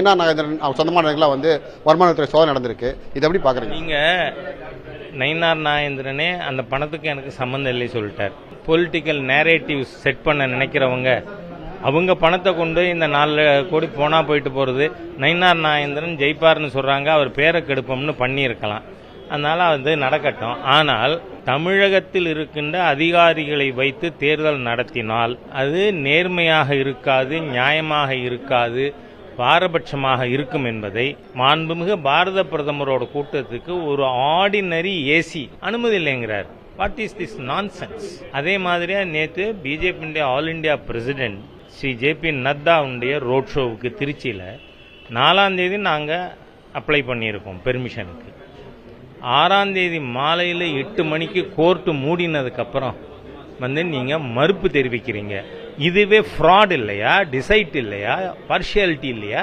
நயினார் நாகேந்திரன் சொந்தமான இடங்கள்லாம் வந்து வருமானத்துறை சோதனை நடந்திருக்கு. இதை எப்படி பார்க்குறீங்க? நீங்கள் நயினார் நாகேந்திரனே அந்த பணத்துக்கு எனக்கு சம்மந்தம் இல்லை சொல்லிட்டார். பொலிட்டிக்கல் நேரேட்டிவ் செட் பண்ண நினைக்கிறவங்க அவங்க பணத்தை கொண்டு இந்த 4 கோடி போனால் போயிட்டு போகிறது. நயினார் நாகேந்திரன் ஜெயிப்பார்னு சொல்கிறாங்க, அவர் பேரை கெடுப்போம்னு பண்ணியிருக்கலாம். அதனால் அது நடக்கட்டும். ஆனால் தமிழகத்தில் இருக்கின்ற அதிகாரிகளை வைத்து தேர்தல் நடத்தினால் அது நேர்மையாக இருக்காது, நியாயமாக இருக்காது, பாரபட்சமாக இருக்கும் என்பதை மாண்புமிகு பாரத பிரதமரோட கூட்டத்துக்கு ஒரு ஆர்டினரி ஏசி அனுமதி இல்லைங்கிறார். What is this nonsense? அதே மாதிரியா நேற்று BJP all India president Shri J P. நட்டாவுடைய ரோட் ஷோவுக்கு திருச்சியில் 4ஆம் தேதி நாங்கள் அப்ளை பண்ணியிருக்கோம் பெர்மிஷனுக்கு. 6ஆம் தேதி மாலையில் 8 மணிக்கு கோர்ட்டு மூடினதுக்கப்புறம் நீங்கள் மறுப்பு தெரிவிக்கிறீங்க. இதுவே ஃப்ராட் இல்லையா? டிசைட் இல்லையா? பார்ஷியாலிட்டி இல்லையா?